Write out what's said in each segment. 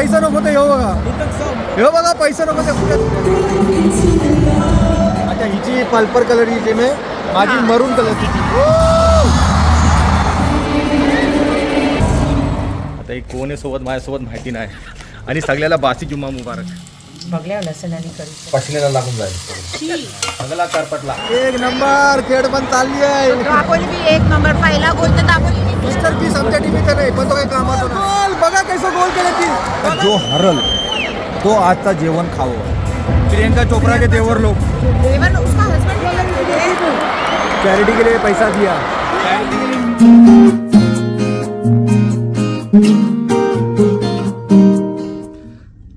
पैसा नको ते ह्यो बघा पैसा नको ते अच्छा हिची पर्पल कलर हिची मे माझी मरून कलरची आता एक कोण आहे सोबत माझ्यासोबत माहिती नाही आणि सगळ्याला बासी जुम्मा मुबारक बघल्या लसण आणि कढी पश्चिमेला लागून जाईल सगळा करपटला एक नंबर खेळ पण चालली आहे आपण बी एक नंबर पहिला गोल तर आपण मिस्टर पीस आमच्या टीव्हीत नाही पण तो काही कामाचा नाही बघा कैसं गोल केलं ती जो हरल तो आजचा जेवण खावं प्रियंका चोपड़ा के देवर लोग इवन उसका हस्बैंड चैरिटी के लिए पैसा दिया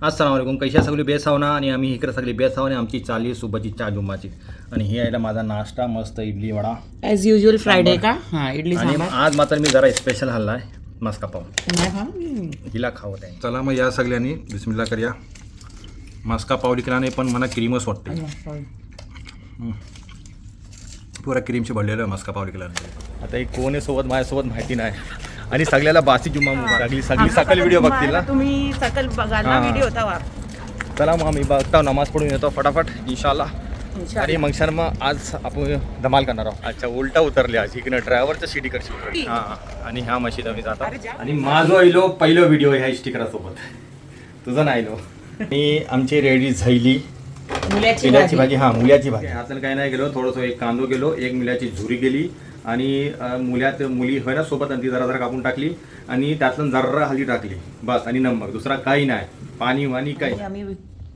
अस्सलाम वालेकुम कशा सगळी बेस आहो ना आणि आम्ही इकडे सगळी बेस आहो आणि आमची चाली सुबहची चहा जुम्माची आणि ही आहे माझा नाश्ता मस्त idli vada as usual Friday का हां इडली आणि सांबार आज मात्र मी जरा स्पेशल हल्ला आहे मस्का पाव नाही हिला खावत आहे चला मग या सगळ्यांनी बिस्मिल्ला करूया मस्का पाव लिखल्याने पण मला क्रीमच वाटते पुरा क्रीमची भरलेलं आहे मस्का पाव लिखल्याने आता एक कोण आहे सोबत माझ्यासोबत माहिती नाही आणि सगळ्याला बासी जुम्मा मुबारक सगळी सकल व्हिडिओ बघतील ना तुम्ही सकल बघा ना व्हिडिओ होता चला मग मी बघता नमाज पढून येतो फटाफट इंशाल्लाह आणि मग सर मग आज आपण धमाल करणार आहोत अच्छा उलटा उतरले आज इकडे ड्रायव्हरच्या सीटी करशी हां आणि ह्या मशीद आम्ही जाता आणि माझं आयलो पहिलं व्हिडिओ ह्या स्टिकरासोबत तुझं नाही आयलो आणि आमची रेडी झाली मुल्याची भाजी हां मुल्याची भाजी हाताला काय नाही गेलो थोडंसं एक कांदो गेलो एक मुल्याची झुरी गेली आणि मुल्यात मुली होय ना सोबत आणि ती जरा जरा कापून टाकली आणि त्यातलं जरा हल्दी टाकली बस आणि नमक दुसरा काही नाही पाणी वाणी काही आम्ही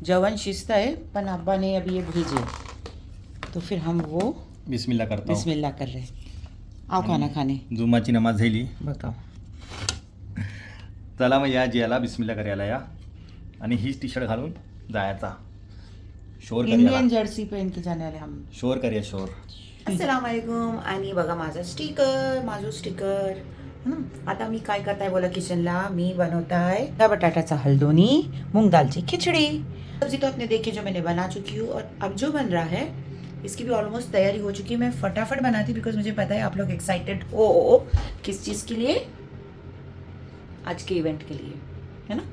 जवन शिस्त है पण अब्बा ने अभी ये भेजे तो फिर हम वो बिस्मिल्लाह करता बिस्मिल्लाह कर रहे आओ खाना खाने जुम्माची नमाज झाली बताओ चला मग या जियाला बिस्मिल्लाह करायला या आणि हीच टी शर्ट घालून जायचा शोर इंडियन जर्सी पहन के जाने वाले हम शोर करूया शोर अस्सलाम वालेकुम आणि बघा माझा स्टिकर आता मी काय करताय बोला किचनला मी बनवताय बटाट्याचा हल्दोनी मूंग दालची खिचड़ी सब्जी तो आपने देखी जो मैंने बना चुकी हूँ और अब जो बन रहा है इसकी भी ऑलमोस्ट तैयारी हो चुकी है मैं फटाफट बनाती बिकॉज मुझे पता है आप लोग एक्साइटेड हो किस चीज़ के लिए आज के इवेंट के लिए है ना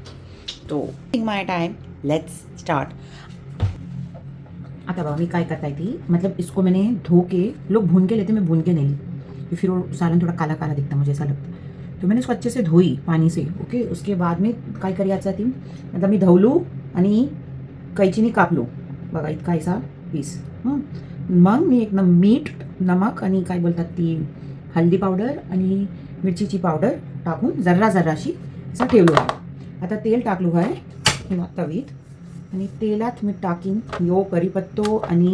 तो माय टाइम लेट्स स्टार्ट आता बाबा मैं काय करता थी मतलब इसको मैंने धो के लोग भून के लेते मैं भून के नहीं ली फिर वो सालन थोड़ा काला काला दिखता मुझे ऐसा लगता तो मैंने इसको अच्छे से धोई पानी से ओके उसके बाद में काय करायचं ती आता मी धवलू आणि कैचीनी कापलो बघा इतका ऐसा पीस मग मी एक मीठ नमक आणि काय बोलतात ती हल्दी पावडर आणि मिरचीची पावडर टाकून जराशी असं ठेवलो आहे आता तेल टाकलो आहे किंवा तवीत आणि तेलात मी टाकीन यो कढीपत्तो आणि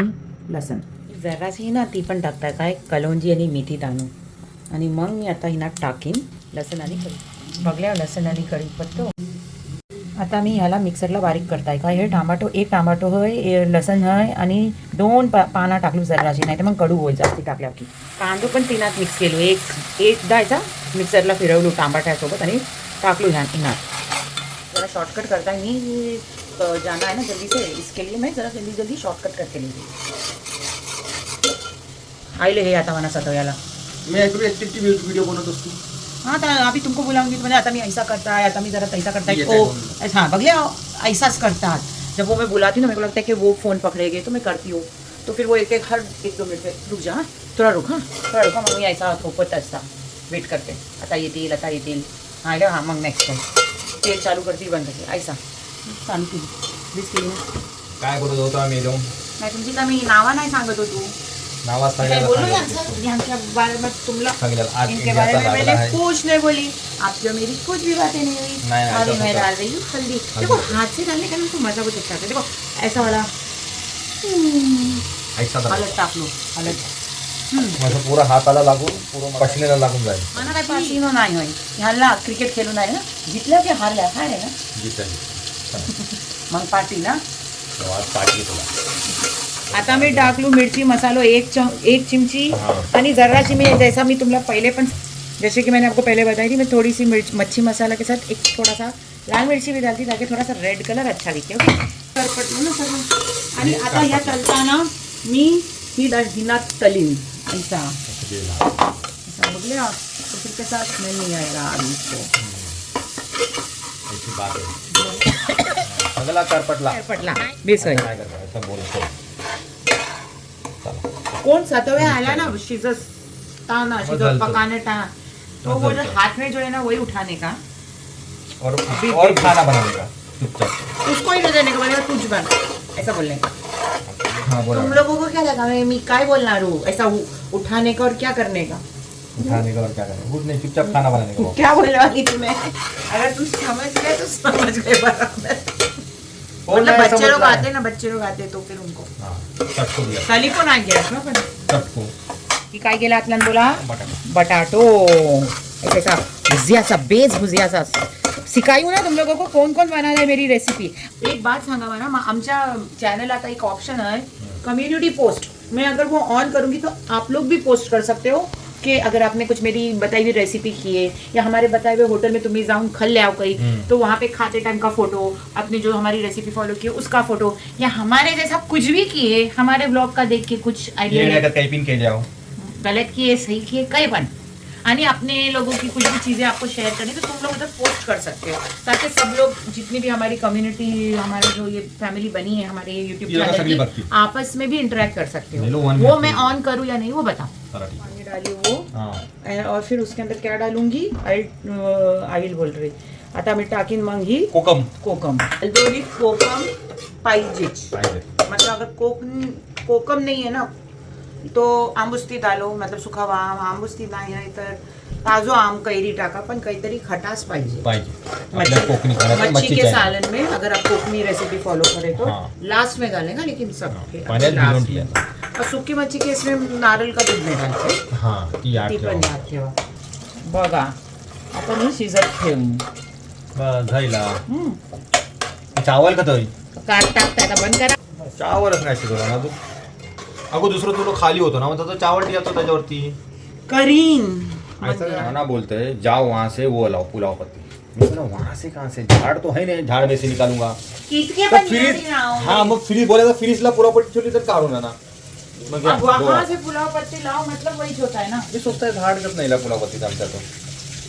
लसण जराशी ना ती पण टाकताय काय कलोंजी आणि मेथी दाणू आणि मग मी आता हिना टाकीन लसण आणि कढी बघल्या लसण आणि कढीपत्तो आता मी ह्याला मिक्सरला बारीक करताय काय हे टमाटो एक टमाटो हय लसण हय आणि 2 पाना टाकलो जराशी नाही तर मग कडू होईल जास्ती टाकल्या की कांदो पण तिनात मिक्स केलो एकदा याचा मिक्सरला फिरवलो टमाट्यासोबत आणि टाकलो हिनात जरा शॉर्टकट करताय मी जाना है ना जल्दी से इसके लिए मैं ज़रा जल्दी शॉर्टकट करके लीजिए आइले हे आता मना सतव्याला मैं एक्टिविटी वीडियो बनवत असतो हाँ तो अभी तुमको बुलाऊंगी तो मैंने आता मैं ऐसा करता है आता मैं ज़रा तैसा करता है ओ हाँ भगलिया ऐसा करता है जब वो मैं बुलाती हूँ ना मेरे को लगता है कि वो फ़ोन पकड़ेगी तो मैं करती हूँ तो फिर वो एक हर 1-2 मिनट पे रुक जा थोड़ा रुका मग ऐसा थोपत असता वेट करते आता येतील हाँ हाँ मग नेक्स्ट टाइम तेल चालू करते बंद करते ऐसा चालू केली वीस केली ना काय बोलत होतो आम्ही जाऊन नाही तुमची तर मी नावा नाही सांगत हो तू नावा बोलो यांच्या बारे में तुमला इनके बारे में मैंने कुछ नहीं बोली आप जो मेरी कुछ भी बातें नहीं हुई अभी मैं डाल रही हूँ हल्दी देखो हाथ से डालने का ना तो मजा कुछ अच्छा आता है देखो ऐसा वाला हलद टाक लो हलद माझा पूरा हाताला लागून पूर्ण पसीनेला लागून जाईल मला काय पसीनो नाही होय ह्याला क्रिकेट खेळून आहे ना जितल्या की हारल्या काय रे ना मग पार्टी ना पार्टी तुला आता मी टाकलू मिरची मसालो एक चिमची आणि जराशी मैं जैसा मैं तुमला पहले पण जैसे कि मैंने आपको पहले बताई थी मैं थोड़ी सी मच्छी मसाला के साथ एक थोड़ा सा लाल मिर्ची भी डालती ताकि थोड़ा सा रेड कलर अच्छा दिखे ओके करपटलो ना सर्व आणि आता ह्या तलताना मी ही हिना तलीन ऐसा बघले तो फिर कैसा स्मेल नहीं आएगा अभी इसको त्याची बात आहे. सगळा करपटला पटला बेस आहे. काय करणार असं बोलतो. चला कौन सातवें आला ना शिजता ना शिजत बदलतो. पकाने टा तो वो जो बदलतो. हाथ में जो है ना वही उठाने का, और खाना बनाने का चुपचाप. उसको ही दे देने का, बोलेगा तुझ बन, ऐसा बोलने का. हाँ बोला. तुम लोगों को क्या लगा मैं काय बोलना रू ऐसा उठाने का और क्या करने का. उठाने का और क्या करना, कुछ नहीं, चुपचाप खाना बनाने का. क्या बोलने वाली तुम्हें, अगर तुम समझ गए तो समझ गए बराबर. मतलब बच्चे लोग आते ना, बच्चे लोग आते तो फिर उनको हाँ चटको दिया. साली पण नाही गेला ना, पण चटको की काय केलं आतल्यान बोला बटाटा. बटाटो ऐसा भुजिया सा, बेस भुजिया सा सिखाई हूँ ना तुम लोगों को कौन कौन बनाना है मेरी रेसिपी. एक बात सांगा मला, आमच्या चॅनल आता एक ऑप्शन है कम्युनिटी पोस्ट. मैं अगर वो ऑन करूंगी तो आप लोग भी पोस्ट कर सकते हो कि अगर आपने कुछ मेरी बताई हुई रेसिपी की है या हमारे बताए हुए होटल में तुम्हें जाऊँ खल ले आओ कहीं, तो वहाँ पे खाते टाइम का फोटो, अपनी जो हमारी रेसिपी फॉलो की है उसका फोटो, या हमारे जैसा कुछ भी किए हमारे ब्लॉग का देख के कुछ ये आइडिया नहीं काही पिन के जाओ. गलत किए सही किए कई पण आणि अपने लोगों की कुछ भी चीज़ें आपको शेयर करनी तो तुम लोग उधर पोस्ट कर सकते हो, ताकि सब लोग जितनी भी हमारी कम्युनिटी, हमारे जो ये फैमिली बनी है हमारे यूट्यूब ये लोग सगली चैनल बघतील. की, आपस में भी इंटरेक्ट कर सकते ले लो, हो. one वो minute मैं please. ऑन करूँ या नहीं वो बताओ. चला ठीक. पानी डाली वो हाँ और फिर उसके अंदर क्या डालूंगी, ऑइल बोल रही आता मी टाकीन मग ही कोकम कोकम. हल्दोरी कोकम पाहिजेच. पाहिजे. मतलब अगर कोकम नहीं है ना तो आंबुस्ती डालो, मतलब सुखा हुआ आम, आंबुस्ती नाही आहे तर ताजो आम कैरी टाका, पण काहीतरी खटास पाहिजे. आपल्या कोकणी खाण्यात मच्छी के सालन में अगर आप कोकनी रेसिपी फॉलो करें तो हाँ. लास्ट में डालेगा, लेकिन सब पाण्यात भिजवून लास्ट में. ठेवायचं. और सूखी मच्छी के इसमें नारळ का दूध नाही घालते, हां ती याद ती ठेवा. पण याद ठेवा. बघा आता मी शिजत ठेवून बस झाला. चावल का तरी काट टाकता आता बंद करा. चावलच नाही शिजवला ना तू. अगो दुसरं तुला खाली होतं ना, मग तो चावल टिकतो त्याच्यावरती. करीन ना बोलते जाओ वहाँ से वो लाओ पुलाव पत्ती. मैं बोला वहाँ से कहाँ से, झाड़ तो है नहीं, झाड़ में से निकालूंगा. कितके तो पण फ्रीज, न्यारी नाव. हाँ मग फ्रीज बोलायचं, फ्रीजला पुलाव पट्टी ठेवली तर काढून ना. मग अब वहाँ से पुलाव पत्ती लाओ, मतलब वहीच होता है ना. मी स्वतः झाड करत नाही पुलाव पत्तीचा आमच्या तो.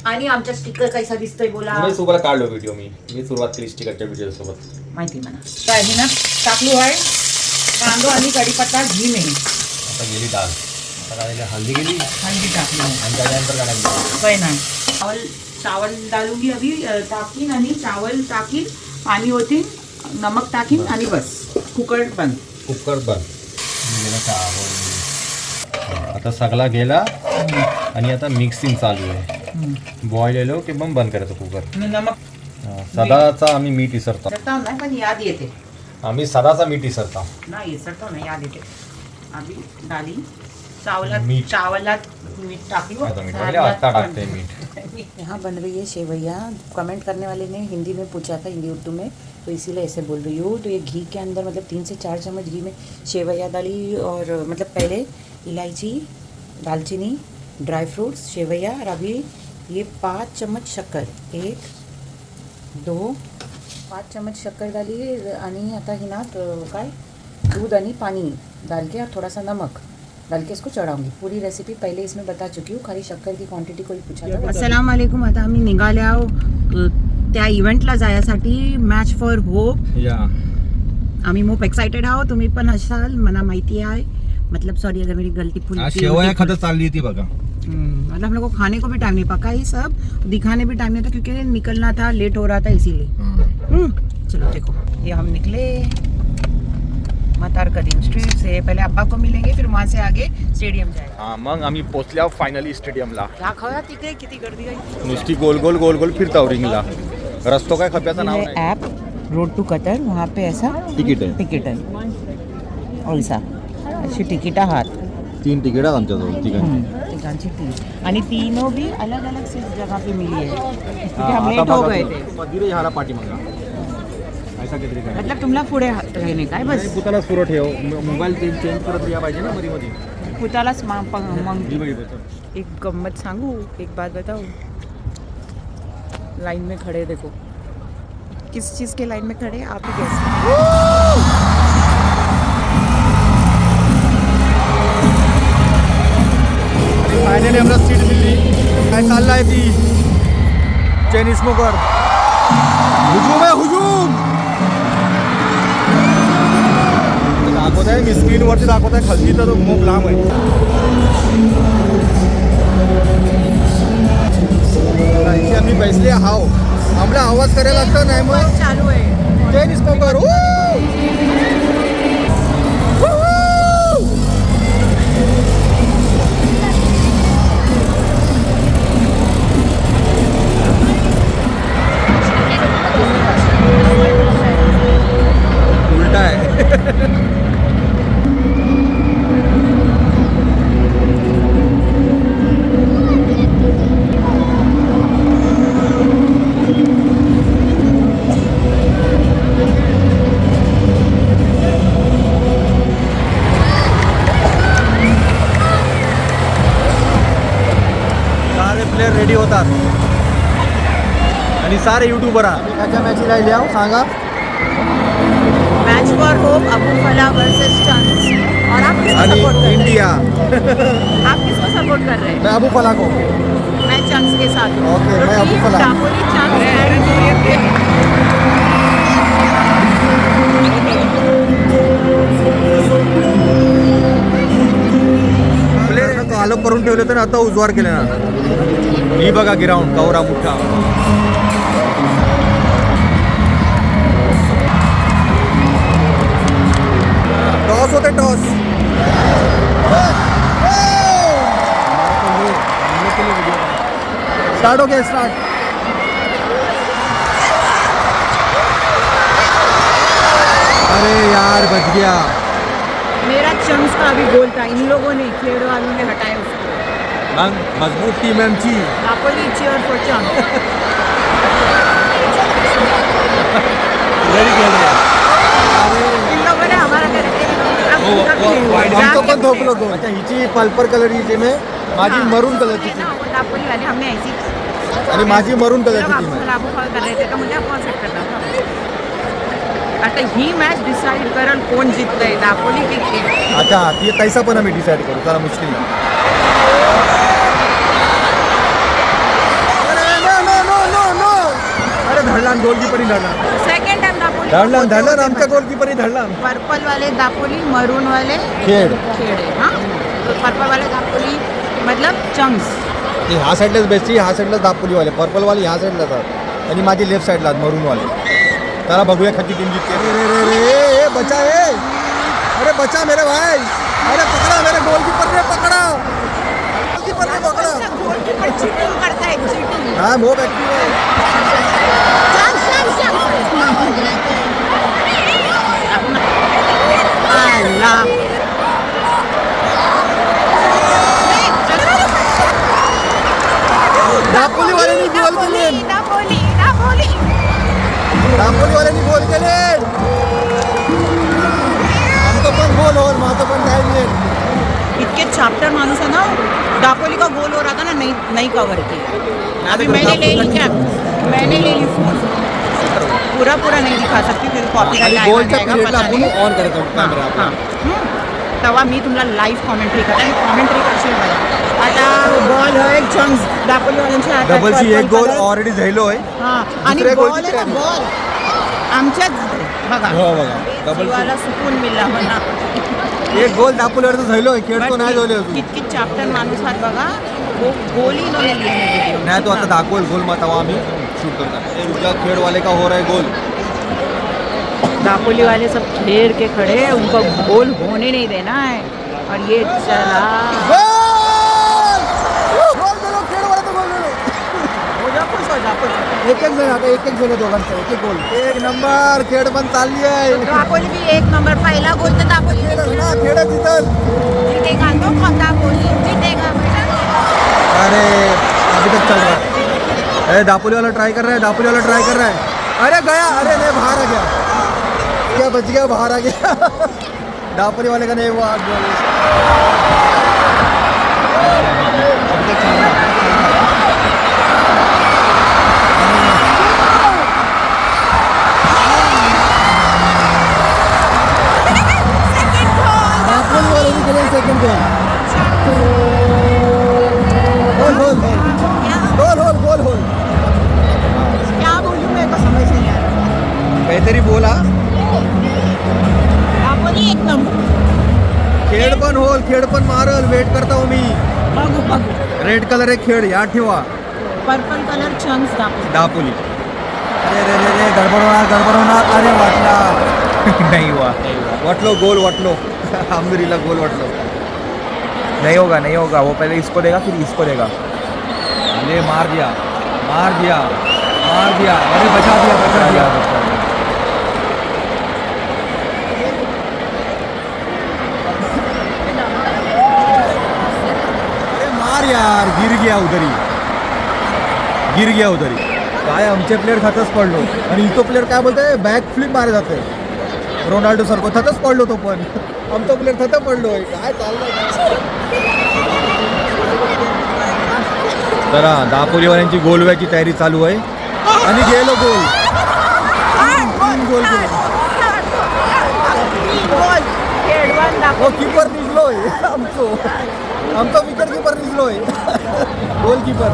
आणि आमचा स्टिकर कैसा दिसतोय बोला. मी सुरुवात काढलो व्हिडिओ, मी सुरुवात केली स्टिकरच्या व्हिडिओ सोबत. माहिती म्हणा काय आहे ना, टाकलो आहे कांदो आणि कढीपत्ता घी में आता गेली डाळ, आता काय हल्दी गेली हल्दी टाकली आणि त्याच्यानंतर काय लागली. काय नाही. चावल डालूंगी अभी, टाकीन आणि चावल टाकीन, पाणी होतीन, नमक टाकीन आणि बस कुकर बंद. कुकर बंद. गेला चावल. आता सगळा गेला आणि आता मिक्सिंग चालू आहे. बॉईल येलो की मग बंद करायचं कुकर. नमक सदाचा आम्ही मीठ इसरतो. सरता नाही पण याद येते. आम्ही सदाचा मीठ इसरतो. नाही सरता नाही याद येते. अभी डाली चावलात मीठ. चावलात मीठ टाकली. आता मीठ पहिले आत्ता टाकते मीठ. यहाँ बन रही है शेवैया. कमेंट करने वाले ने हिंदी में पूछा था, हिंदी उर्दू में, तो इसीलिए ऐसे बोल रही हूँ. तो ये घी के अंदर मतलब 3 से 4 चम्मच घी में शेवैया डाली, और मतलब पहले इलायची, दालचीनी, ड्राई फ्रूट्स, शेवैया, और अभी ये 5 चम्मच शक्कर, 1 2 5 चम्मच शक्कर डाली आणि आता हिनात काय दूध आणि पानी डाल के और थोड़ा सा नमक डाल के इसको चढ़ाऊंगी. पूरी रेसिपी पहले इसमें बता चुकी हूँ. खाली शक्कर की क्वांटिटी कोई पूछा था. अस्सलाम वालेकुम. आता आम्ही निघाले आहो त्या इव्हेंटला जायसाठी, मॅच फॉर होप. या आम्ही खूप एक्साइटेड आहो, तुम्ही पण असाल, मला माहिती आहे. मतलब सॉरी अगर मेरी गलती फुल शेवया खात चालली होती बघा. मतलब हम लोग को खाने को भी टाइम नहीं पका, ये सब दिखाने भी टाइम नहीं था क्योंकि निकलना था, लेट हो रहा था इसीलिए. चलो देखो ये हम निकले मतार कदीम स्ट्रीट से. पहले अब्बा को मिलेंगे, फिर वहाँ से आगे स्टेडियम जाएगा. हा मग आम्ही पोचल्या फायनली स्टेडियमला. दाखवा तिकडे किती गर्दी आहे. नुसती गोल गोल गोल गोल फिरताव रिंगला. रस्तो काय खप्याचा नाव नाही. ऐप रोड टू कतर, वहाँ पे ऐसा तिकीट आहे. तिकीट आहे, ऐसा अशी तिकीट आहात. 3 तिकीट आहेत आमच्याजवळ तिघांची 3 आणि तीनों भी अलग अलग से जगह पे मिली है, क्योंकि हम लेट हो गए थे. मदिरे ह्याला पाठीमागा ऐसा काहीतरी काय. मतलब तुम्हाला पुढे राहणे काय बस पुताला पुरं ठेव. मोबाईल चेंज करत या पाहिजे ना मध्ये मध्ये. पुतालाच मग ही बघितलं. एक गम्मत सांगू, एक बात बताओ. लाइन में खड़े देखो, किस चीज़ के लाइन में खड़े आप ही गैस. फायनली आम्हाला सीट दिली. काय चाललाय ती चेन स्मोकर. हुजूम आहे हुजूम. दाखवत आहे मी स्क्रीनवरती दाखवत आहे, खालती तर तो खूप लांब आहे. इथे आम्ही बसले हाव, आम्हाला आवाज करायला लागतं नाही मग चालू आहे. Tennis poker. उलटा आहे. प्लेयर रेडी होतात आणि सारे युट्यूबर एकाच्या मॅचला लिहाव सांगा. मैच फॉर होप अबू फला वर्सेस चंस. और आप किसको आणि सपोर्ट कर रहे इंडिया. हैं? आप किसको सपोर्ट कर रहे हैं? मैं अबू फला को. मैं चंस के साथ हूँ. ओके, मैं अबू फला. दापोली चंस प्लेयर तो अलग करून ठेवले तर आता उजवार केले ना. ही बघा ग्राउंड कवरा मोठा. टॉस होते टॉस. स्टार्ट हो गया स्टार्ट. अरे यार बच गया. मेरा चंस का अभी गोल था, इन लोगों ने खेड़ वालों ने हटाया उसको. मग मजबूत टीम आहे आमची. Dapoli cheer for chance. In लोगों ने हमारा आमचं पण थोपलं गोल. अच्छा हिची पर्पल कलर हिची में माझी मरून कलरची टीम दापोली वाले हमने ऐसी आणि माझी मरून कलरची टीम आपको आहे. लागू कॉल कर रहे थे तो मुझे कॉल सेट करना था. आता ही मॅच डिसाईड करेल कोण जिंकतंय, दापोली की खेळ. अच्छा ती तैसा पण आम्ही डिसाईड करू. जरा मुश्किल आहे. अरे धडला गोलकीपरी धडला. सेकंड टाइम दापोली धडला आमच्या गोलकीपरी धडला. पर्पल वाले दापोली, मरून वाले खेड. खेडे. हाँ तो पर्पल वाले दापोली मतलब चंक्स. ते ह्या साईडलाच बेस्टी, ह्या साईडलाच दापोलीवाले. पर्पलवाले ह्या साईडला जातात आणि माझी लेफ्ट साईडला मरूनवाले. चला बघूया खाती टीम जितते. रे बचा है. अरे बचा मेरे भाई. अरे पकड़ा मेरे गोलकीपर ने पकड़ा. गोलकीपर ने पकड़ा. गोलकीपर चीटिंग करता है, चीटिंग. हाँ वो एक्टिव है. अल्लाह. दापोलीवाल्यांनी गोल केले. दापोली दापोली दापोलीवाल्यांनी गोल केले. आमचं पण गोल होल, माझं पण काय मिळेल. इतके चैप्टर मानुस है ना. दापोली का गोल हो रहा था ना, नहीं कवर किया. अभी मैंने ले ली क्या, मैंने ले ली फोन. पूरा नहीं दिखा सकती, फिर कॉपीराइट आएगा. गोलच्या पिरियडला आपण ऑन करायचं कॅमेरा. हां तेव्हा मी तुम्हाला लाईव्ह कॉमेंट्री करते. कॉमेंट्री कशी आहे आता. बॉल आहे चंक्स दापोलीवाल्यांच्या हातात. डबलची एक गोल ऑलरेडी झालो आहे. हां आणि दुसऱ्या बॉल गोलची आहे ना, बॉल आमच्याच बघा. हो बघा डबल जीवाला सुकून मिळला म्हणा. एक गोल दापोलीवर तर झालो आहे. खेळतो नाही झाले अजून. कितकी चॅप्टर माणूस आहात बघा. वो गोल ही इन्होंने लिए हैं. नाही तो आता दाखवेल गोल मग तेव्हा आम्ही शूट करतात. उद्या खेळवाले का हो रहा है गोल. दापोली वाले सब घेर के खड़े हैं, उनको गोल होने नहीं देना है. और ये चला एक जण आता एक जण दोघांचा एक गोल. एक नंबर खेळ पण चालली आहे. दापोली भी एक नंबर. पहिला गोल तर दापोली खेळ जितल. जीतेगा तो कौन, दापोली जीतेगा. अरे अभी तक चल रहा है. अरे दापोली वाला ट्राई कर रहा है. अरे गया. अरे नहीं बाहर आ गया. क्या बच गया, बाहर आ गया. दापोली वाले का नहीं वो आग गोल. अभी तक चल रहा है. Second goal. गोल. क्या बोलूं, मैं तो समझ नहीं आ रहा. काहीतरी बोला. दापोली एक नंबर. खेळ पण होल, खेळ पण मारल. वेट करता हो मी. बघू. रेड कलर आहे खेळ, या ठेवा. Purple colour chunks Dapoli. अरे गडबड होणार. अरे वाटला. नाही हुआ. वाटलो गोल वाटलो. अल्हम्दुलिल्लाह गोल वाटलो. नहीं होगा. वो पहले इसको देगा फिर इसको देगा. अरे मार दिया. अरे बचा दिया. अरे मार यार. गिर गया उधरी. काय आमचे प्लेयर थतच पडलो आणि इतो प्लेयर काय बोलतोय बॅक फ्लिप मारे जाते रोनाल्डो सारखं. थतच पडलो तो पण. आमचा प्लेयर थत पडलोय. काय चाललंय. जरा दापोलीवाल्यांची गोलव्याची तयारी चालू आहे आणि गेलो गोल. 3 गोल केले. हो कीपर निघलोय. आमचा विकेट कीपर निघलोय. Goal keeper.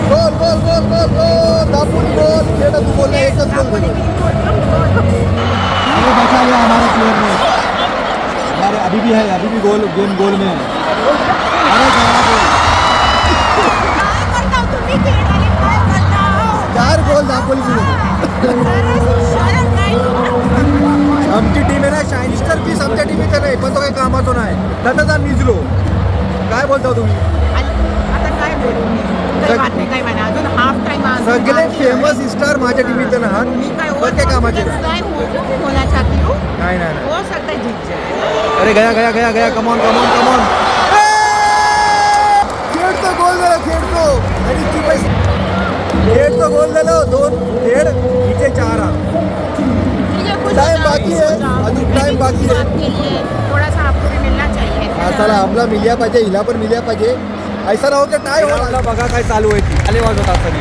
Goal Dapoli goal. खेळा तू बोल. एकच गोल दिला. अरे बचा लिया हमारे प्लेयर ने. अरे अभी भी गोल गेम गोल में है. अरे चार गोल दापोली आमची टीम आहे ना. शायनिस्टर पीस आमच्या टीमीचं नाही पण तो काही कामाचं नाही. त्याचा निजलो. काय बोलता तुम्ही. आता काय बोलू मी. काही म्हणा अजून हाफ टाइम. सगळे फेमस स्टार माझ्या टीमीचं ना. मी काय काय कामाचे नाही होना चाहती हूँ. नाही हो सकता है जीत जाए. अरे गया. कमॉन. खेळतो गोल झाला. खेळतो गोल झालं. 2-1 इथे 4. टाइम बाकी है. अजून टाइम बाकी है. थोड़ा सा आपको भी मिलना चाहिए. चला आम्हाला मिल्या पाहिजे. हिला पण मिल्या पाहिजे. ऐसा राहू की काय होणार. बघा काय चालू आहे. ती आले वाजवत असताना.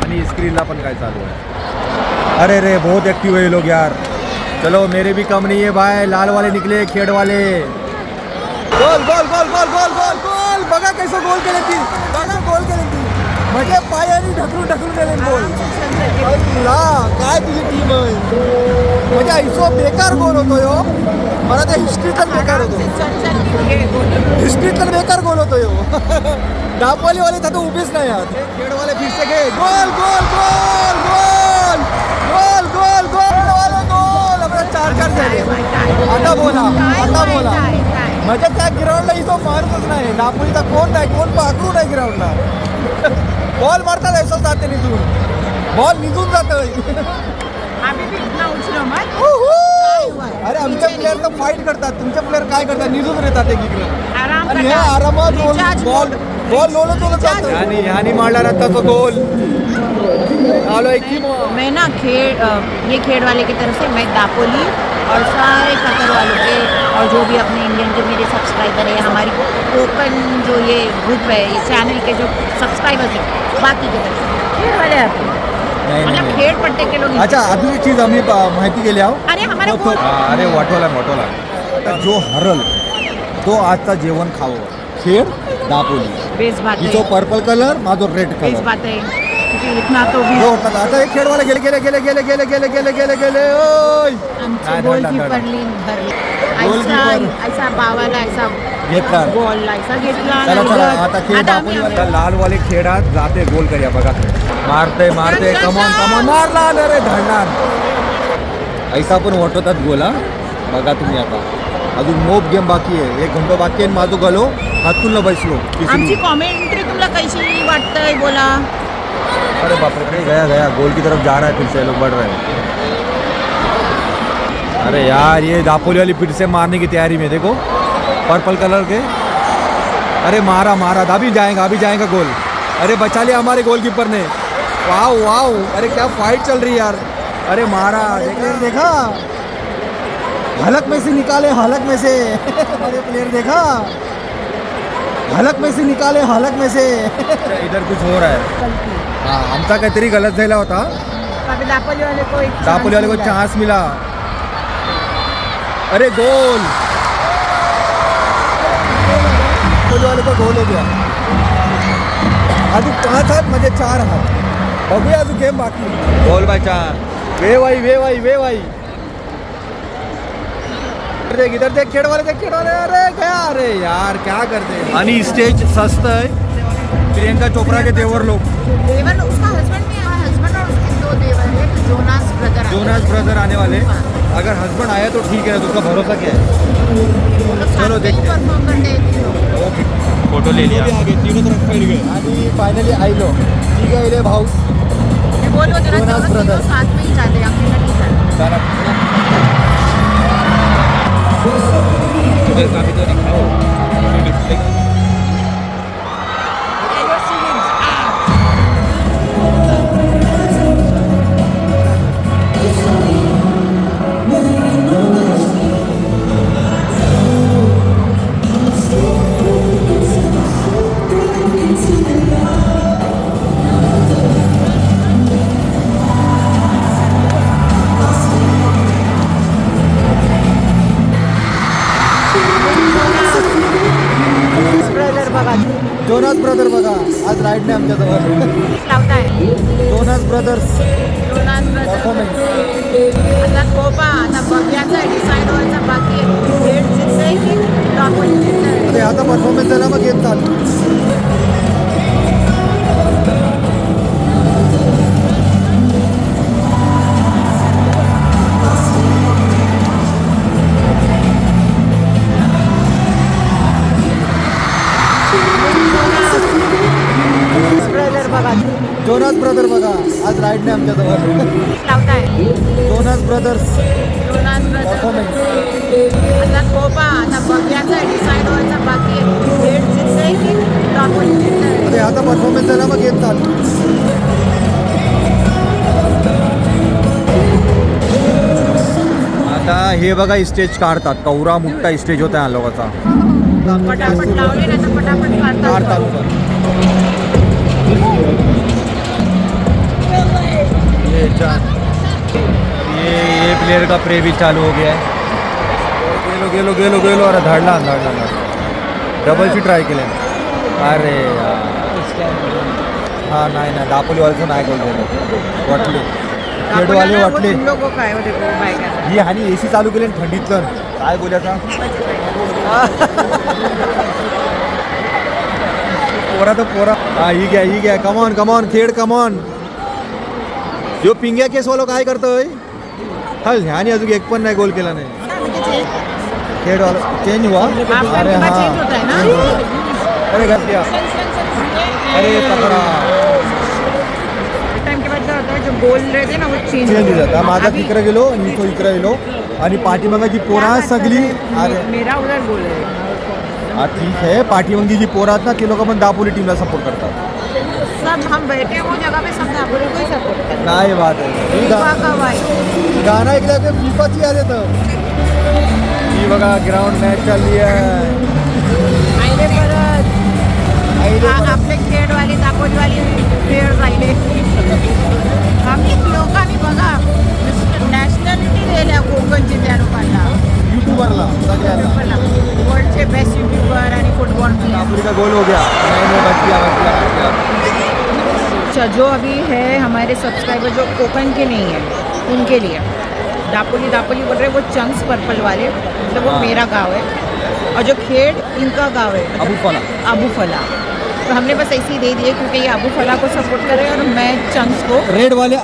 आणि स्क्रीनला पण काय चालू आहे. अरे रे बहुत एक्टिव है ये लोग यार. चलो मेरे भी कम नहीं है भाई. लाल वाले निकले खेड वाले. गोल. बघा कैसे गोल केले ती. म्हणजे पायाने ढकलून गेले गोल. काय तुझी टीम आहे. म्हणजे ऐसो बेकार गोल होतो यो. मला त्या हिस्ट्रीतच बेकार होतो यो. दापोलीवाले तर उभेच नाही आहात. खेडवाले फिरसे घे. गोल. आपल्या 4 झाले. आता बोला. म्हणजे त्या ग्राउंडला इथं मारतच नाही. दापोलीचा कोण पाखरू नाही ग्राउंडला. बॉल मारतात ऐसा जाते निघून. बॉल निघून जातोय. अरे आमचे प्लेयर तर फाईट करतात. तुमचे प्लेयर काय करतात. निघून येतात एक इकडे. आणि हे आरामात बॉल लोलत जातो. आणि मारला नंतर तो गोल. मैं ना ये खेड़ वाले की तरफ से मैं दापोली और सारे कतर वालों के और जो भी अपने इंडियन जो मेरे सब्सक्राइबर है हमारी ओपन जो ये ग्रुप है ये चैनल के जो सब्सक्राइबर्स हैं बाकी की तरफ से खेड़ वाले मतलब खेड़ पट्टे के लोग. अच्छा अजून एक चीज आम्ही माहिती केली आहो. अरे हमारे अरे वाटवला. जो हरल तो आजचा जेवण खावं. खेड दापोली. बेस बात है. जो पर्पल कलर माझो रेड कलर. बेस बात है. इतना तो भी आता एक खेळवाले गेले. आमचे गोलकीपर ऐसा बावाला ऐसा घेतला गोल ऐसा घेतला. चला आता खेळ दापोली लालवाले खेळात जाते गोल करूया. बघा मारते. कमॉन मारला. रे धडणार. ऐसा पण वाटवतात गोला. बघा तुम्ही आता अजून मोप गेम बाकी आहे. 1 घंटा बाकी आहे. माझं गलो हातून बसलो. आमची कॉमेंट्री तुला कशी वाटतंय बोला. अरे बापरे गया गोल की तरफ जा रहा है. फिर से लोग बढ़ रहे हैं. अरे यार ये दापोली वाली फिर से मारने की तैयारी में. देखो पर्पल कलर के. अरे मारा अभी जाएगा गोल. अरे बचा लिया हमारे गोलकीपर ने. वाओ. अरे क्या फाइट चल रही है यार. अरे मारा. देखा हलक में से निकाले. अरे प्लेयर देखा हलक में से निकाले. इधर कुछ हो रहा है. हाँ आमचा काहीतरी गलत झाला होता. दापोली वाले को चांस मिला. अरे गोल. दापोली वाले को गोल हो गया. अजून 5 हात म्हणजे 4 हात. बघूया अजून गेम बाकी. Goal by 4. वे भाई इधर देख खेड वाले अरे क्या अरे यार क्या करते हैं. आणि स्टेज सस्त आहे. प्रियंका चोपड़ा के देवर लोग. देवर उसका हस्बैंड भी है, हस्बैंड और उसके 2 देवर है, जोनास ब्रदर. जोनास ब्रदर आने वाले. अगर हस्बैंड आया तो ठीक है, तो उसका भरोसा क्या है. चलो देखते हैं. परफॉर्म करते हैं. ओके. फोटो ले लिया. आगे तीनों तरफ फैल गए आणि फायनली आईलो ठीक आहे रे भाऊ. मैं बोल रही हूँ जोनास तीनों ब्रदर. साथ में ही जाते हैं, अकेला नहीं जाते. चला. काफी तो दिखाओ. जोनास ब्रदर बघा आज राईडने आमच्याजवळ. लावता है Jonas brothers Jonas brother. Performance. आता कोपा आता बघ्याचा डिसाईड व्हायचा बाकी आहे. खेळ जिंकतंय की दापोली जिंकतंय. अरे आता परफॉर्मन्स झाला मग गेम चालू. ब्रदर बघा जोनास ब्रदर बघा आज राईडने आमच्याजवळ. लावता है Jonas brothers Jonas brother. Performance. आता कोपा आता बघ्याचा डिसाईड व्हायचा बाकी आहे. खेळ जिंकतंय की दापोली जिंकतंय. अरे आता परफॉर्मन्स झाला मग गेम चालू. आता हे बघा स्टेज काढतात. कवरा मोठा स्टेज होता या लोकांचा. पटापट लावले ना तर पटापट काढतात. काढतात. ये प्लेयर का प्रे भी चालू हो गया है. गेलो अरे धाडला. डबलची ट्राय केले. अरे हा नाही दापोलीवाल्याचं नाही गोल दिलं. वाटले खेडवाले वाटले. लोक काय होते बायका. ही आणि AC चालू केले थंडीतलं. काय बोलायचा पोरा हा ही घ्या कमॉन खेड कमॉन. यो पिंग्या केस वालो काय करतोय. हल ह्याने अजून एक पण नाही गोल केला नाही. खेड वाला चेंज हुआ. अरे हा अरे घातल्या. अरे पकडा. टाइम के बाद क्या होता है जो गोल रहते ना वो चेंज चेंज हो जाता. माझा तिकडे गेलो आणि तो इकडे गेलो आणि पाठीमागाची पोरा सगळी. अरे मेरा उधर गोल है. हा ठीक आहे. पाठीमागी जी पोरा आहेत ना ते लोक पण दापोली टीमला सपोर्ट करतात. सब हम बैठे वो जगह पे सब दापोली को ही सपोर्ट करते हैं. काय बात आहे. फीफा का वाई. गाणं ऐकलं की फिफाची याद येतं. ही बघा ग्राउंड मॅच चालली आहे. आईले परत आपले खेळवाली दापोलीवाली प्लेयर राहिले. आम्ही लोकांनी बघा नॅशनॅलिटी दिल्या कोकणची त्या लोकांना. युट्यूबरला सगळ्यांना. वर्ल्डचे बेस्ट युट्यूबर आणि फुटबॉल प्लेयर. दापोली का गोल हो गया. नहीं बच अच्छा जो अभी है हमारे सब्सक्राइबर जो कोकण के नहीं है उनके लिए दापोली बोल रहे वो चंक्स पर्पल वाले मतलब वो मेरा गांव है और जो खेड़ इनका गांव है अबू फला. तो हमने बस ऐसे ही दे दिए क्योंकि ये अबू फला को सपोर्ट कर रहे हैं और मैं चंक्स को. रेड वाले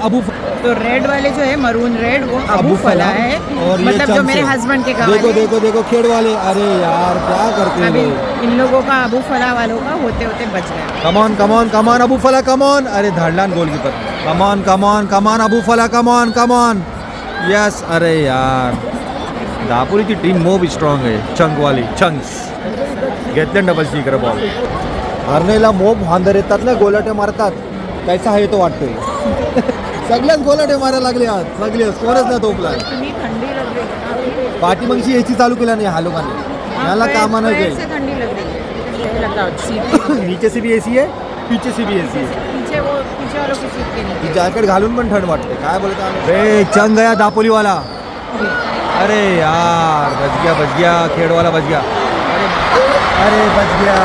तो रेड वाले जो है मरून रेड वो अबू फला है और मतलब जो मेरे हस्बैंड के गाँव है. देखो खेड़ वाले. अरे यार क्या करते अभी हैं. इन लोगों का अबू फला वालों का होते होते बच गया. कमॉन अबू फला कमॉन. अरे धाडलान गोलकीपर. कमॉन अबू फला कमॉन. यस. अरे यार दापोलीची टीम मोब स्ट्रॉंग आहे. चंकवाली चंक्स घेतले डबल इकडे बॉल. हरणेला मोब हांदर येतात ना गोलाटे मारतात. कैसा आहे तो वाटतोय. सगळ्याच गोलाटे मारायला लागले आज. सगळे कोणच ना तोपला. इतनी ठंडी लग रही है. पाठीमागची AC चालू केला नाही हा लोकांनी. याला कामा नाही पैर केली. से ठंडी लग रही है. लगा सीट नीचे से भी AC है पीछे से भी AC है. पीछे वालों की सीट के नीचे. जॅकेट घालून पण थंड वाटते. काय बोलता. रे चंग गया दापोली वाला. अरे यार बच गया खेड वाला बच गया. अरे बच गया.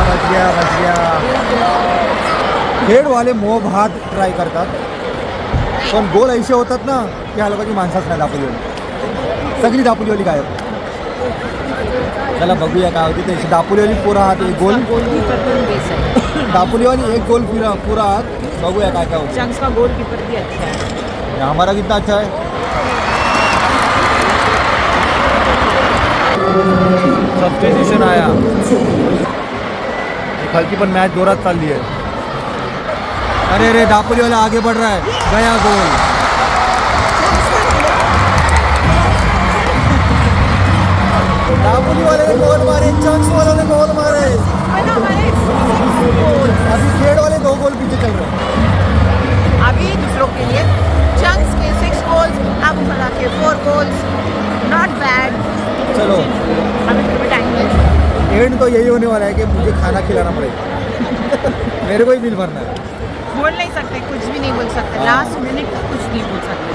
खेड वाले मोह भात ट्राय करतात पण गोल ऐसे होतात ना की ह्या लोकांची माणसाच नाही दापोलीवाली, सगळी दापोलीवाली गायब. चला बघूया काय होती ते. दापोलीवाली पुरा हात एक गोल, दापोलीवाली एक गोल पूरा हात. बघूया काय काय होतं. चंक्स का गोलकीपर भी अच्छा है. हमारा कितना अच्छा है. सब्स्टिट्यूशन आया. हल्की पण मैच जोरात चालली है. अरे दापोली वाला आगे बढ़ रहा है. गया गोल. दापोली वाले ने गोल मारे, चंक्स वालों ने गोल मारे. अभी खेड वाले 2 गोल पीछे चल रहे हैं. अभी दूसरों के लिए चंक्स के 6 गोल्स, अबू फला के 4 गोल्स. Not bad. चलो अभी फिर भी टाइम है. एंड तो यही होने वाला है कि मुझे खाना खिलाना पड़ेगा. मेरे को ही बिल भरना है. बोल नहीं सकते, कुछ भी नहीं बोल सकते. लास्ट मिनट तक कुछ नहीं बोल सकते.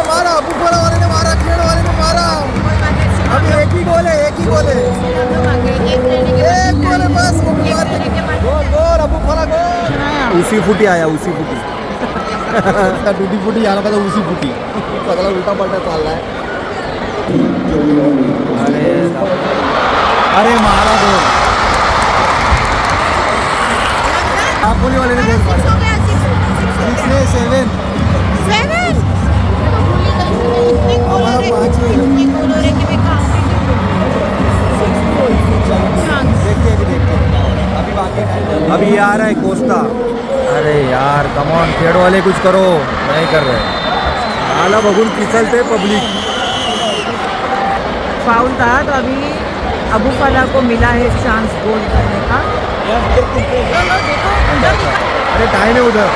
मारा अबू फला वाले ने मारा, खेड वाले ने मारा. अभी एक ही गोल है. एक गोल है बस. गोल अबू फला गोल. उसी फुटी आया. टूटी फुटी याला का उसी फुटी. सगळा उलटा पलटा चाललाय. अरे मारा गोल. दापोली वाले ने गोल मारा. 6 ने 7. हमारा 5 देखते अभी बाकी. अभी आ रहा है कोस्टा. अरे यार कम ऑन, खेड वाले कुछ करो. नहीं कर रहे. आला बघून पिचलते पब्लिक. फाउल था तो अभी अबू फला को मिला है चांस गोल करने का. अरे टाइम है उधर.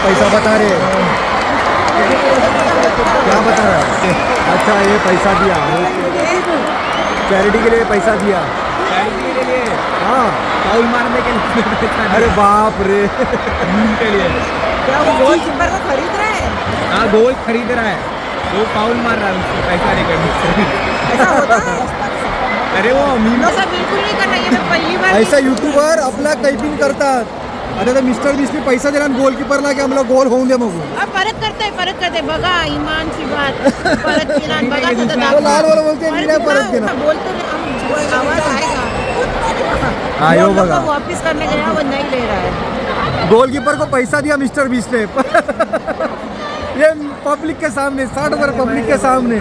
पैसा बता रहे. क्या बता रहा है. अच्छा ये पैसा दिया, चैरिटी के लिए पैसा दिया. हाँ फाउल मारने के लिए. अरे बाप रे. के लिए क्या वो गोल कीपर को खरीद रहे हैं? हाँ गोल खरीद रहा है. वो फाउल मार रहा है उसको पैसा नहीं करने. ऐसा होता है? अरे वो मीम ऐसा बिल्कुल नहीं करना. ये मैं पहली बार ऐसा यूट्यूबर आपला कैपिंग करतात. आता तर मिस्टर बीसने पैसा दिला गोल कीपरला की आम्हाला गोल होऊन दे मग. परत करते बघा इमानची बात. परत केला बघा वो लाल वाला बोलते मी नाही परत केला. बोलतो ना आवाज आएगा. हाँ यो वो लोग बघा. को वापस करने गया वो नहीं ले रहा है. गोलकीपर को पैसा दिया मिस्टर बीस ने. ये पब्लिक के सामने 60,000 पब्लिक के सामने.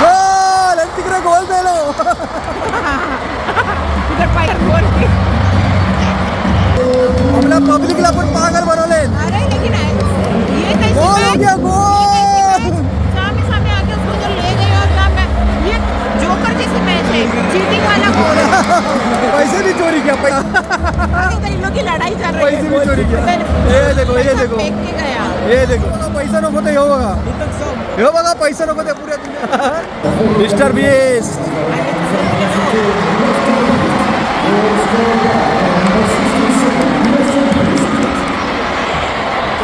गोल आणि तिकडे गोल दिलो. आपल्या पब्लिकला पण पागल बनवले. अरे लेकिन ये कैसी गोल हो मैच? गया गोल. सामने आके उसको जो ले गए और ना मैं ये जोकर जैसी मैच है. चीटिंग वाला गोल है. पैसे भी चोरी किया. इधर इन लोग की लड़ाई चल रही है. पैसे भी चोरी किया. ये देखो ये देखो फेंक के गया. हे देखो पैसा नको ते. ह्यो बघा पैसा नको ते पुऱ्या दुनिया. मिस्टर बीस.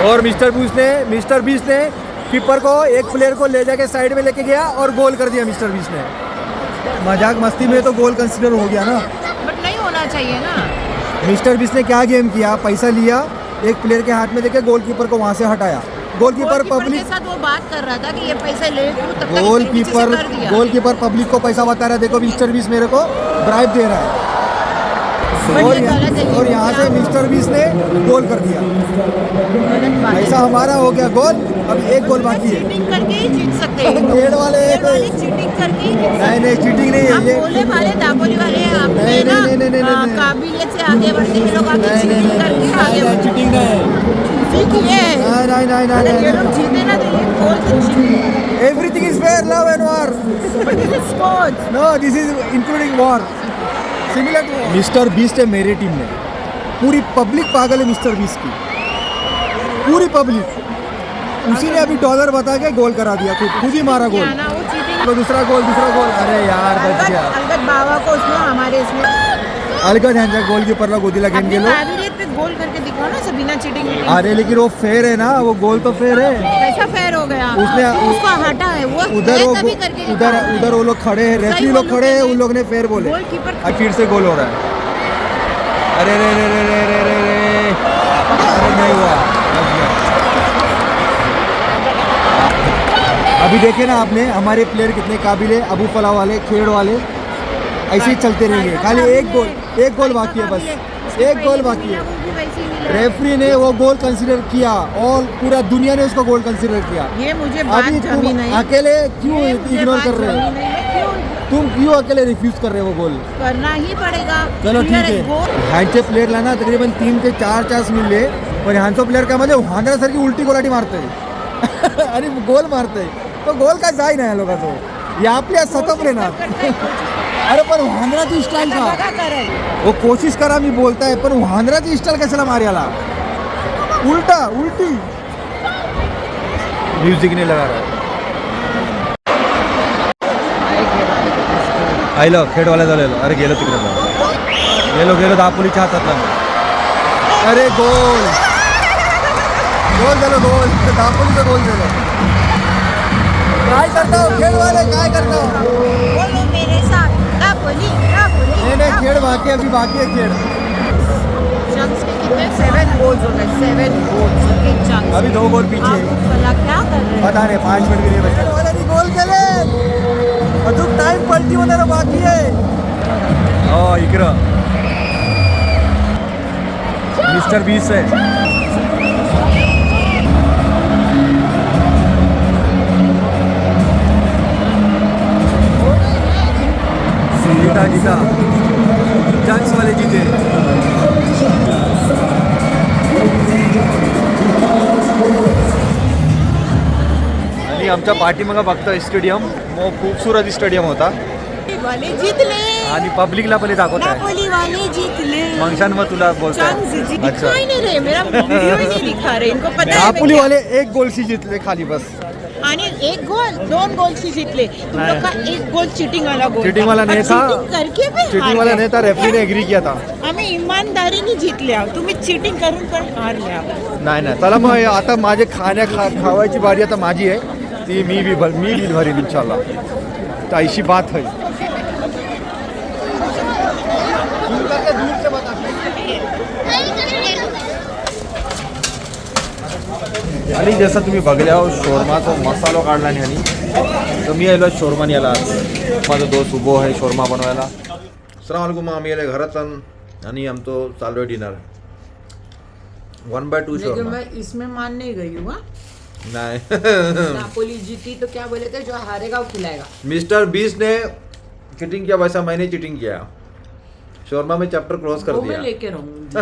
और मिस्टर बीस ने कीपर को एक प्लेयर को ले जाके साइड में लेके गया और गोल कर दिया मिस्टर बीस ने. मजाक मस्ती में तो गोल कंसीडर हो गया ना. बट नहीं होना चाहिए ना. मिस्टर बीस ने क्या गेम किया. पैसा लिया, एक प्लेयर के हाथ में देके गोलकीपर को वहां से हटाया. गोलकीपर के पब्लिक साथ वो बात कर रहा था कि ये पैसे ले तू तब तक इसने नीचे से कर दिया. गोलकीपर पब्लिक को पैसा बता रहा है. देखो मिस्टर बीस मेरे को ब्राइब दे रहा है. But ये गलत है. और यहाँ से मिस्टर बीस ने गोल कर दिया. गलत बात है. पैसा हमारा हो गया गोल. अब एक गोल बाकी है. चीटिंग करके ही जीत सकते हैं. खेड वाले चीटिंग करके ही जीत सकते हैं. नहीं चीटिंग नहीं है हम ये. बोले वाले दापोली वाले आपने नहीं, ना नहीं, नहीं, नहीं. काबिलियत से आगे बढ़ते हैं लोग. आगे चीटिंग करके आगे बढ़ते चीटिंग नहीं. सीखिए. नहीं अगर ये लोग जीते ना तो ये गोल से cheating. Everything is fair. Love and war. Sports. No this is including war. Similar to Mister Beast है मेरी टीम में. पूरी पब्लिक पागल है मिस्टर बीस्ट की. पूरी पब्लिक। उसी ने अभी डॉलर बता के गोल करा दिया, खुद ही मारा गोल। ना वो चीटिंग तो दूसरा गोल। अरे यार बच गया। अलगत बाबा को उसमें हमारे इसमें अलगत ह्यांच्या गोलकीपरला गोदीला घेऊन अपने गेलो। काबिलियत पे गोल करके दिखाओ ना सब बिना चीटिंग अरे लेकिन वो फेयर है ना, वो गोल तो फेयर है। कैसा फेयर हो गया? उसने- उसको हटा है वो उधर वो तभी करके दिखाओ। उधर वो लोग खड़े हैं, रेफरी सही लोग बोलो खड़े हैं, पहले। उन लोग ने फेयर बोले। गोलकीपर अब फिर से गोल हो रहा है। अरे रे रे रे रे रे रे रे, अरे नहीं हुआ, बच गया। अभी देखे ना आपने हमारे प्लेयर कितने काबिल है, अबू फला वाले, खेड़ वाले, ऐसे ही चलते रहेंगे। खाली एक गोल बाकी है, बस एक गोल बाकी है। रेफरी ने वो गोल कंसीडर किया और पूरा दुनिया ने उसको गोल कंसीडर किया। ये मुझे बात अभी जमी तुम नहीं। अकेले क्यों ये मुझे इग्नोर बात कर रहे जमी हो? नहीं है। क्यों? तुम क्यों अकेले रिफ्यूज कर रहे हो वो गोल? करना ही पड़ेगा। चलो ठीक Clear आहे. गोल ह्यांचे प्लेयरला ना तकरीबन 3 ते 4 चान्स मिळले, पण ह्यांचा प्लेयर काय म्हणजे वांदरासारखी उलटी गोलाटी मारतोय आणि गोल मारतोय. तो गोल काय जाई नाही या लोकांचो. हे आपल्या सतपले ना. अरे पण वांदराची स्टाईल का? बघा करेल. वो कोशिश करा मी बोलताय, पण वांदराची स्टाईल कशाला मार्याला? उलटी म्युझिक नाही लगा रहा. आयलो खेडवाल्या झालेलो. अरे गेलो तिकडे, गेलो दापोलीच्या हातातला. अरे गोल झालं, दापोलीचं गोल झालं. काय करता हो खेडवाले, काय करता? बोलो मेरे साथ नापोली नहीं खेड बाकी है खेड. चंक्स के कितने 7 गोल्स हो गए 7 गोल्स ओके चंक्स अभी 2 गोल पीछे है. भला क्या कर रहे हैं पता नहीं 5 मिनट के लिए बचे. खेडवाल्यांनी गोल केले. अजून टाइम पलटी होणार बाकी आहे. हो इकडं मिस्टर 20 आहे. जीता चान्स वाले जीते. आणि आमच्या पाठीमागं बघतोय स्टेडियम, खूपसूरत स्टेडियम होता वाले जीतले आणि पब्लिकला पण दाखवत आहे. नापोली वाले जीतले मंगशान मग तुला चंक्स बोलतोय. दिखाई नहीं रहे मेरा वीडियो ही नहीं दिखा रहे इनको पता है नापोली वाले 1 गोलशी जितले खाली बस. आणि 1 गोल 2 गोलशी जीतले तुम लोग का 1 गोल चीटिंग वाला गोल चीटिंग वाला नहीं था. करके भी चीटिंग वाला नहीं था, रेफरी ने एग्री किया था. आम्ही इमानदारीने जिंकल्या तुम्ही चीटिंग करून पण हारल्या नाही चला मग आता माझे खावायची बारी आता माझी आहे. ती मी बिल भरीन इंशाल्लाह. तर ऐशी बात है. आणि जसं तुम्ही बघल्या शोरमाचा मसाला काढला नाही आणि तर मी आलो शोरमा याला. माझा दोस्त उभो आहे शोरमा बनवायला. अस्सलाम वालेकुम. आम्ही आले घरात आणि आमचं चालू आहे डिनर. 1/2 शोरमा. मैं इसमें मान नहीं गई हूँ नाही. नापोली जीती तो क्या बोले थे जो हारेगा वो खिलाएगा मिस्टर 20 ने चीटिंग किया, वैसा मैंने चीटिंग किया. शोरमा में चैप्टर क्लोज कर वो मैं दिया. लेके रहूंगी